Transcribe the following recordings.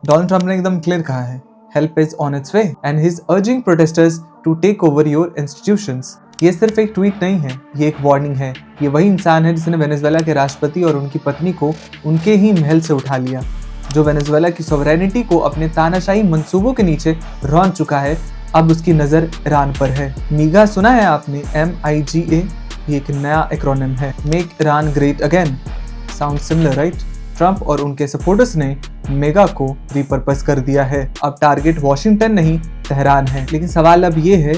Donald Trump ने एकदम clear कहा है, help is on its way and he is urging protesters to take over your institutions. ये सिर्फ एक ट्वीट नहीं है, ये एक वार्निंग है। ये वही इंसान है जिसने वेनेजुएला के राष्ट्रपति और उनकी पत्नी को उनके ही महल से उठा लिया, जो वेनेजुएला की सॉवरेनिटी को अपने तानाशाही मंसूबों के नीचे रौंद चुका है। अब उसकी नजर ईरान पर है। मीगा सुना है आपने? MIGA, ये एक नया एक्रोनिम है, make Iran great again. Sound similar right? Trump और उनके सपोर्टर्स ने मेगा को रिपर्पस कर दिया है। अब टारगेट वॉशिंगटन नहीं, तेहरान है। लेकिन सवाल अब ये है,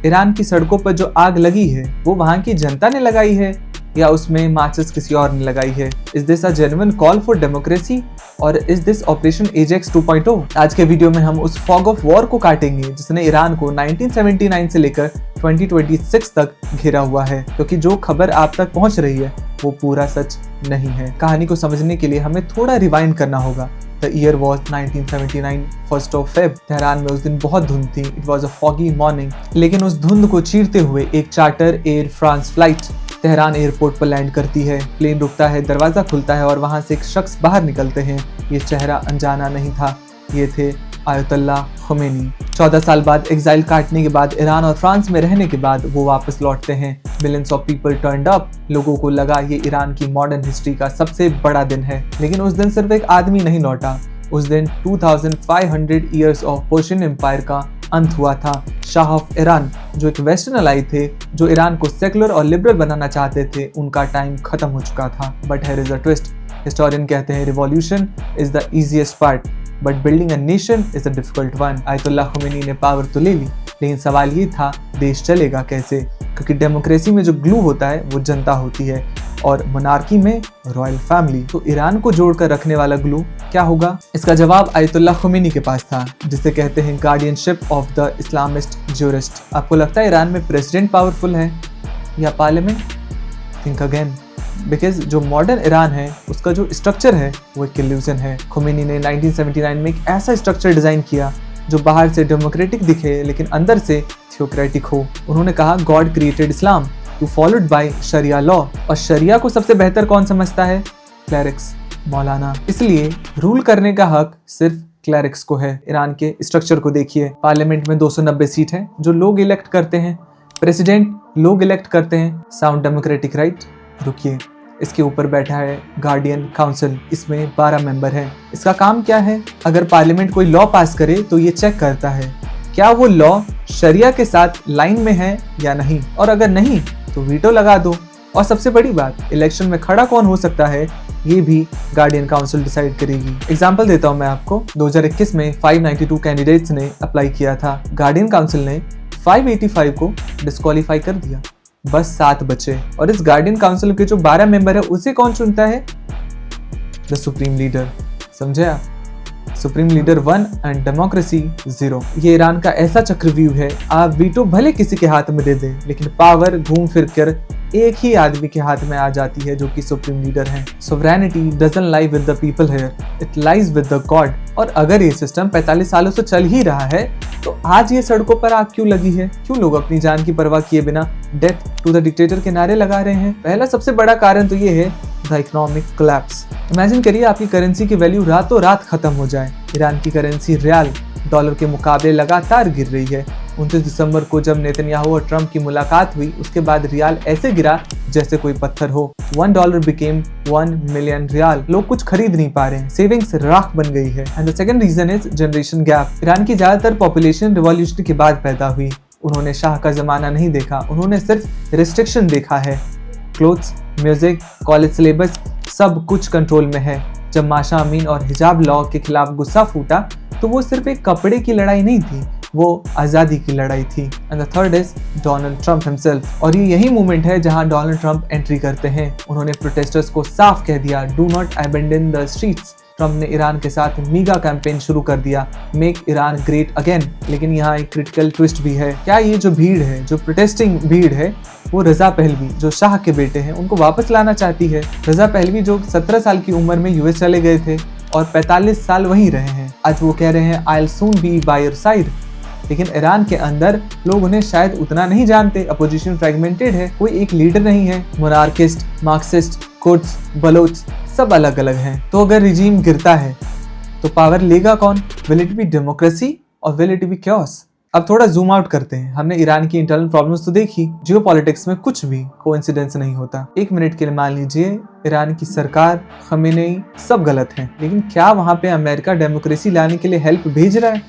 ईरान की सड़कों पर जो आग लगी है वो वहां की जनता ने लगाई है या उसमें माचिस किसी और ने लगाई है? Is this a genuine call for democracy और इज दिस ऑपरेशन एजेक्स 2.0? आज के वीडियो में हम उस फॉग ऑफ वॉर को काटेंगे जिसने ईरान को 1979 से लेकर 2026 तक घेरा हुआ है, क्योंकि जो खबर आप तक पहुंच रही है वो पूरा सच नहीं है। कहानी को समझने के लिए हमें थोड़ा रिवाइंड करना होगा। The year was 1979, 1st of Feb। Tehran में उस दिन बहुत धुंध थी। It was a foggy morning। लेकिन उस धुंध को चीरते हुए एक charter air France flight Tehran airport पर लैंड करती है। प्लेन रुकता है, दरवाजा खुलता है और वहां से एक शख्स बाहर निकलते हैं। ये चेहरा अनजाना नहीं था, ये थे आयतुल्लाह खुमैनी। 14 साल बाद एग्जाइल काटने के बाद, ईरान और फ्रांस में रहने के बाद वो वापस लौटते हैं। Millions of people turned up. लोगों को लगा ये ईरान की मॉडर्न हिस्ट्री का सबसे बड़ा दिन है। लेकिन उस दिन सिर्फ एक आदमी नहीं लौटा, उस दिन 2500 ईयर्स ऑफ पर्शियन एम्पायर का अंत हुआ था। शाह ऑफ ईरान, जो एक वेस्टर्न अलाई थे, जो ईरान को सेकुलर और लिबरल बनाना चाहते थे, उनका टाइम खत्म हो चुका था। But here is a twist. Historian कहते हैं revolution is the easiest part but building a nation is a difficult one. Ayatollah Khomeini ने पावर तो ले ली, लेकिन सवाल ये था देश चलेगा कैसे? क्योंकि डेमोक्रेसी में जो ग्लू होता है वो जनता होती है और मोनार्की में रॉयल फैमिली। तो ईरान को जोड़कर रखने वाला ग्लू क्या होगा? इसका जवाब आयतुल्लाह खुमैनी के पास था, जिसे कहते हैं guardianship of the Islamist jurist. आपको लगता है ईरान में प्रेसिडेंट पावरफुल है या पार्लियामेंट? थिंक अगेन, बिकॉज जो मॉडर्न ईरान है उसका जो स्ट्रक्चर है वो एक इल्यूजन है। खुमैनी ने 1979 में एक ऐसा स्ट्रक्चर डिजाइन किया जो बाहर से डेमोक्रेटिक दिखे लेकिन अंदर से थियोक्रेटिक हो। उन्होंने कहा God created Islam to followed by sharia law. और शरिया को सबसे बेहतर कौन समझता है? क्लैरिक्स, मौलाना। इसलिए रूल करने का हक सिर्फ क्लैरिक्स को है। ईरान के स्ट्रक्चर को देखिए। पार्लियामेंट में 290 सीट है जो लोग इलेक्ट करते हैं। प्रेसिडेंट लोग इलेक्ट करते हैं। Sound democratic right? रुकिए, इसके ऊपर बैठा है गार्डियन काउंसिल। इसमें 12 मेंबर हैं। इसका काम क्या है? अगर पार्लियामेंट कोई लॉ पास करे तो ये चेक करता है क्या वो लॉ शरिया के साथ लाइन में है या नहीं, और अगर नहीं तो वीटो लगा दो। और सबसे बड़ी बात, इलेक्शन में खड़ा कौन हो सकता है ये भी गार्डियन काउंसिल डिसाइड करेगी। एग्जाम्पल देता हूँ मैं आपको। 2021 में 592 कैंडिडेट्स ने अप्लाई किया था। गार्डियन काउंसिल ने 585 को डिस्क्वालीफाई कर दिया, बस 7 बचे। और इस गार्डियन काउंसिल के जो 12 मेंबर है उसे कौन चुनता है? The supreme leader. समझे आप? Supreme leader 1 and democracy 0। ये ईरान का ऐसा चक्रव्यूह है, आप वीटो भले किसी के हाथ में दे दें लेकिन पावर घूम फिर कर एक ही आदमी के हाथ में आ जाती है जो कि सुप्रीम लीडर है। Sovereignty doesn't lie with the people here, it lies with the God. और अगर ये सिस्टम 45 सालों से चल ही रहा है तो आज ये सड़कों पर आग क्यों लगी है? क्यों लोग अपनी जान की परवाह किए बिना डेथ टू द डिक्टेटर के नारे लगा रहे हैं? पहला सबसे बड़ा कारण तो ये है द इकोनॉमिक कोलैप्स। इमेजिन करिए आपकी करेंसी की वैल्यू रातों रात खत्म हो जाए। ईरान की करेंसी रियाल डॉलर के मुकाबले लगातार गिर रही है। 29 दिसंबर को जब नेतन्याहू और ट्रंप की मुलाकात हुई उसके बाद रियाल ऐसे गिरा जैसे कोई पत्थर हो। $1 बिकेम 1 मिलियन रियाल। लोग कुछ खरीद नहीं पा रहे हैं, सेविंग्स राख बन गई है। And the second reason is generation gap. Iran की ज्यादातर पॉपुलेशन रिवॉल्यूशन के बाद पैदा हुई। उन्होंने शाह का जमाना नहीं देखा, उन्होंने सिर्फ रिस्ट्रिक्शन देखा है। क्लोथ्स, म्यूजिक, कॉलेज सिलेबस सब कुछ कंट्रोल में है। जब माशा अमीन और हिजाब लॉ के खिलाफ गुस्सा फूटा तो वो सिर्फ एक कपड़े की लड़ाई नहीं थी, वो आज़ादी की लड़ाई थी। And the third is Donald Trump himself. और ये यही मूवमेंट है जहां डोनाल्ड ट्रंप एंट्री करते हैं। उन्होंने प्रोटेस्टर्स को साफ कह दिया, do not abandon the streets. Trump ने ईरान के साथ मीगा कैंपेन शुरू कर दिया, मेक ईरान ग्रेट अगेन। लेकिन यहाँ एक क्रिटिकल ट्विस्ट भी है। क्या ये जो भीड़ है, जो प्रोटेस्टिंग भीड़ है, वो रजा पहलवी जो शाह के बेटे हैं उनको वापस लाना चाहती है? रजा पहलवी जो 17 साल की उम्र में यूएस चले गए थे और 45 साल वहीं रहे हैं, आज वो कह रहे हैं I will soon be by your side. लेकिन ईरान के अंदर लोग उन्हें शायद उतना नहीं जानते। अपोजिशन फ्रेगमेंटेड है, कोई एक लीडर नहीं है। मोनार्किस्ट, मार्क्सिस्ट, कुर्द्स, बलोच सब अलग अलग हैं। तो अगर रिजीम गिरता है तो पावर लेगा कौन? विल इट बी डेमोक्रेसी और विल इट बी क्योस? अब थोड़ा जूम आउट करते हैं। हमने ईरान की इंटरनल प्रॉब्लम्स तो देखी, जियोपॉलिटिक्स में कुछ भी कोइंसिडेंस नहीं होता। एक मिनट के लिए मान लीजिए ईरान की सरकार, खमेनेई सब गलत हैं, लेकिन क्या वहां पे अमेरिका डेमोक्रेसी लाने के लिए हेल्प भेज रहा है?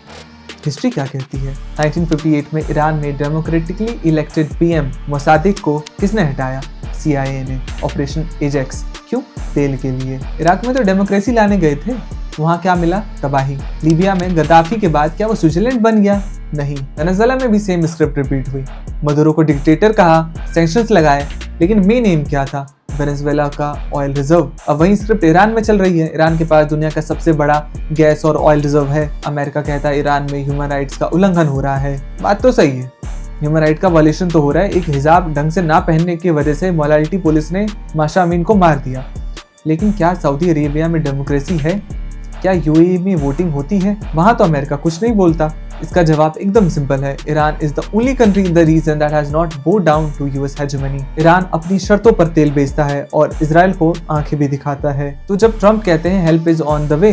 हिस्ट्री क्या कहती है? 1958 में ईरान में डेमोक्रेटिकली इलेक्टेड पीएम मोसादिक को किसने हटाया? CIA ने, ऑपरेशन एजेक्स। क्यों? तेल के लिए। इराक में तो डेमोक्रेसी लाने गए थे, वहां क्या मिला? तबाही। लीबिया में गद्दाफी के बाद क्या वो स्विट्जरलैंड बन गया? नहीं। वेनेजुएला में भी सेम स्क्रिप्ट रिपीट हुई। मदुरो को डिक्टेटर कहा, सैंक्शंस लगाए, लेकिन मेन एम क्या था? वेनेजुएला का ऑयल रिजर्व। अब वही स्क्रिप्ट ईरान में चल रही है। ईरान के पास दुनिया का सबसे बड़ा गैस और ऑयल रिजर्व है। अमेरिका कहता है ईरान में ह्यूमन राइट्स का उल्लंघन हो रहा है। बात तो सही है, ह्यूमन राइट का वायलेशन तो हो रहा है। एक हिजाब ढंग से ना पहनने की वजह से मोरालिटी पुलिस ने माशा अमीन को मार दिया। लेकिन क्या सऊदी अरेबिया में डेमोक्रेसी है? क्या यूएई में वोटिंग होती है? वहां तो अमेरिका कुछ नहीं बोलता। इसका जवाब एकदम सिंपल है। Iran is the only country in the region that has not bowed down to US hegemony. Iran अपनी शर्तों पर तेल बेचता है और इजराइल को आंखें भी दिखाता है। तो जब ट्रम्प कहते हैं help is on the way,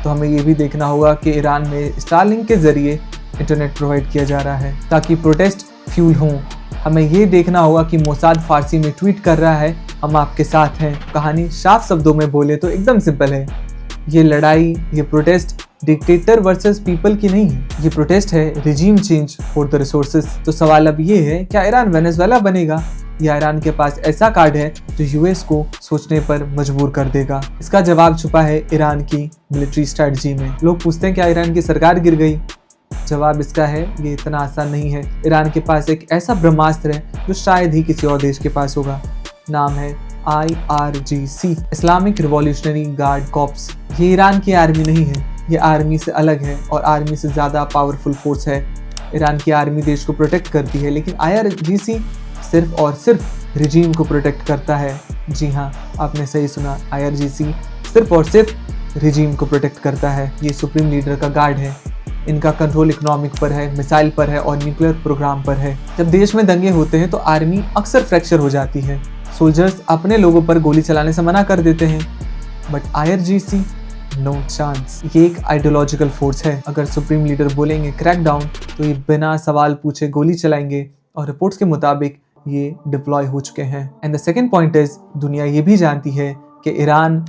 तो हमें ये भी देखना होगा कि ईरान में स्टारलिंक के जरिए इंटरनेट प्रोवाइड किया जा रहा है ताकि प्रोटेस्ट फ्यूल हों। हमें ये देखना होगा कि मोसाद फारसी में ट्वीट कर रहा है, हम आपके साथ हैं। कहानी साफ शब्दों में बोले तो एकदम सिंपल है। ये लड़ाई, ये प्रोटेस्ट डिक्टेटर वर्सेस पीपल की नहीं है, ये प्रोटेस्ट है regime change for the resources. तो सवाल अब ये है, क्या ईरान वेनेजुएला बनेगा या ईरान के पास ऐसा कार्ड है जो यूएस को सोचने पर मजबूर कर देगा? इसका जवाब छुपा है ईरान की मिलिट्री स्ट्रेटजी में। लोग पूछते हैं क्या ईरान की सरकार गिर गई? जवाब इसका है ये इतना आसान नहीं है। ईरान के पास एक ऐसा ब्रह्मास्त्र है जो शायद ही किसी और देश के पास होगा। नाम है IRGC, Islamic revolutionary guard corps. ये ईरान की आर्मी नहीं है, ये आर्मी से अलग है और आर्मी से ज़्यादा पावरफुल फोर्स है। ईरान की आर्मी देश को प्रोटेक्ट करती है, लेकिन IRGC सिर्फ और सिर्फ रिजीम को प्रोटेक्ट करता है। जी हाँ, आपने सही सुना, IRGC सिर्फ और सिर्फ रिजीम को प्रोटेक्ट करता है। ये सुप्रीम लीडर का गार्ड है। इनका कंट्रोल इकोनॉमिक पर है, मिसाइल पर है और न्यूक्लियर प्रोग्राम पर है। जब देश में दंगे होते हैं तो आर्मी अक्सर फ्रैक्चर हो जाती है। सोल्जर्स अपने लोगों पर गोली चलाने से मना कर देते हैं, बट IRGC नो चांस। ये एक आइडियोलॉजिकल फोर्स है। अगर सुप्रीम लीडर बोलेंगे क्रैकडाउन तो ये बिना सवाल पूछे गोली चलाएंगे और रिपोर्ट्स के मुताबिक ये डिप्लॉय हो चुके हैं। And the second point is, दुनिया ये भी जानती है कि ईरान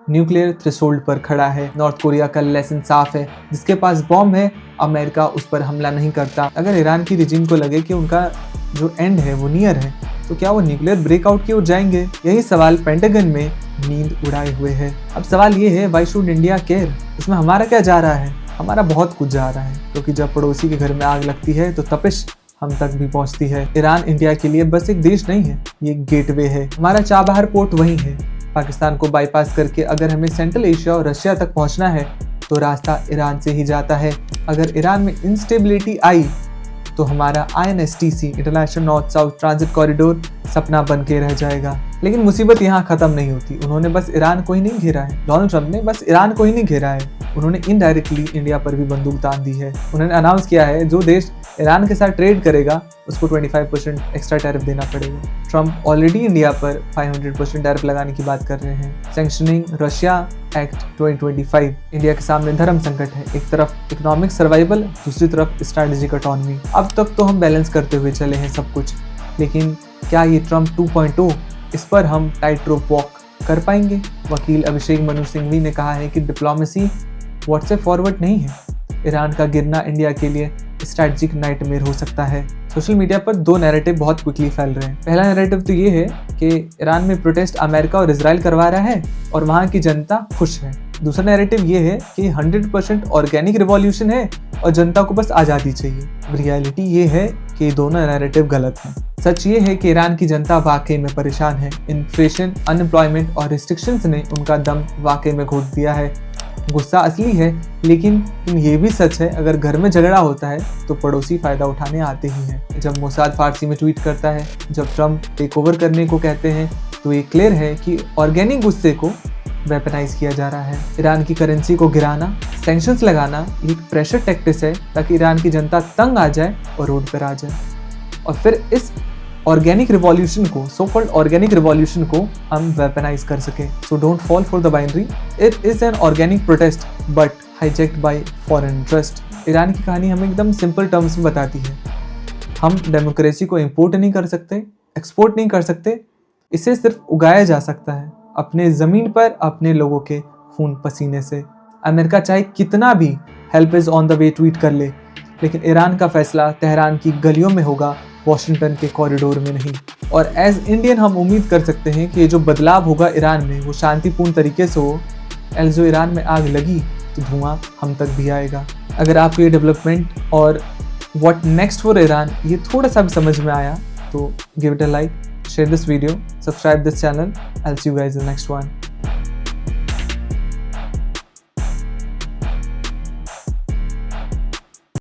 न्यूक्लियर थ्रेशोल्ड पर खड़ा है। नॉर्थ कोरिया का लेसन साफ है, जिसके पास बॉम्ब है अमेरिका उस पर हमला नहीं करता। अगर ईरान की रिजीम को लगे कि उनका जो एंड है वो नियर है, तो क्या वो न्यूक्लियर ब्रेकआउट की ओर जाएंगे? यही सवाल पेंटागन में नींद उड़ाए हुए है। अब सवाल ये है, व्हाई शुड इंडिया केयर? इसमें हमारा क्या जा रहा है? हमारा बहुत कुछ जा रहा है, क्योंकि जब पड़ोसी के घर में आग लगती है तो तपिश हम तक भी पहुंचती है। ईरान इंडिया के लिए बस एक देश नहीं है, ये एक गेटवे है। हमारा चाबहार पोर्ट वही है। पाकिस्तान को बाईपास करके अगर हमें सेंट्रल एशिया और रशिया तक पहुंचना है तो रास्ता ईरान से ही जाता है। अगर ईरान में इंस्टेबिलिटी आई तो हमारा INSTC, international north south transit corridor, सपना बन के रह जाएगा। लेकिन मुसीबत यहाँ खत्म नहीं होती। उन्होंने बस ईरान को ही नहीं घेरा है, डोनाल्ड ट्रंप ने बस ईरान को ही नहीं घेरा है, उन्होंने इनडायरेक्टली इंडिया पर भी बंदूक तान दी है। उन्होंने अनाउंस किया है जो देश ईरान के साथ ट्रेड करेगा उसको 25% एक्स्ट्रा टैरिफ देना पड़ेगा। ट्रंप ऑलरेडी इंडिया पर 500% टैरिफ लगाने की बात कर रहे हैं। Sanctioning Russia act 2025। इंडिया के सामने धर्म संकट है, एक तरफ इकोनॉमिक सर्वाइवल, दूसरी तरफ स्ट्रैटेजिक ऑटोनॉमी। अब तक तो हम बैलेंस करते हुए चले हैं सब कुछ, लेकिन क्या ये ट्रंप 2.0, इस पर हम टाइट रोप वॉक कर पाएंगे? वकील अभिषेक मनु सिंघवी ने कहा है कि डिप्लोमेसी व्हाट्सएप फॉरवर्ड नहीं है। ईरान का गिरना इंडिया के लिए स्ट्रैटेजिक नाइटमेयर हो सकता है। सोशल मीडिया पर दो नैरेटिव बहुत क्विकली फैल रहे हैं। पहला नैरेटिव तो ये है कि ईरान में प्रोटेस्ट अमेरिका और इजराइल करवा रहा है और वहाँ की जनता खुश है। दूसरा नैरेटिव ये है कि 100% ऑर्गेनिक रिवॉल्यूशन है और जनता को बस आज़ादी चाहिए। रियलिटी ये है कि दोनों नैरेटिव गलत हैं। सच ये है कि ईरान की जनता वाकई में परेशान है। इन्फ्लेशन, अनएम्प्लॉयमेंट और रिस्ट्रिक्शंस ने उनका दम वाकई में घोट दिया है। गुस्सा असली है, लेकिन ये भी सच है अगर घर में झगड़ा होता है तो पड़ोसी फायदा उठाने आते ही हैं। जब मोसाद फारसी में ट्वीट करता है, जब ट्रंप टेक ओवर करने को कहते हैं, तो ये क्लियर है कि ऑर्गेनिक गुस्से को वेपनाइज किया जा रहा है। ईरान की करेंसी को गिराना, सैंक्शंस लगाना एक प्रेशर टैक्टिस है ताकि ईरान की जनता तंग आ जाए और रोड पर आ जाए। और फिर इस ऑर्गेनिक रिवॉल्यूशन को, सो कॉल्ड ऑर्गेनिक रिवॉल्यूशन को हम वेपनाइज कर सके। So don't fall for the binary, it is an organic protest but hijacked bye foreign interest. Iran की कहानी हमें एकदम सिंपल टर्म्स में बताती है, हम डेमोक्रेसी को इम्पोर्ट नहीं कर सकते, एक्सपोर्ट नहीं कर सकते, इसे सिर्फ उगाया जा सकता है अपने ज़मीन पर, अपने लोगों के खून पसीने से। अमेरिका चाहे कितना भी help is on the way tweet कर ले, लेकिन ईरान का फैसला तेहरान की गलियों में होगा, वॉशिंगटन के कॉरिडोर में नहीं। और एज इंडियन हम उम्मीद कर सकते हैं कि ये जो बदलाव होगा ईरान में वो शांतिपूर्ण तरीके से हो, एल जो ईरान में आग लगी तो धुआं हम तक भी आएगा। अगर आपको ये डेवलपमेंट और व्हाट नेक्स्ट फॉर ईरान ये थोड़ा सा भी समझ में आया तो give it a like, share this video, subscribe this channel. I'll see you guys in the next one.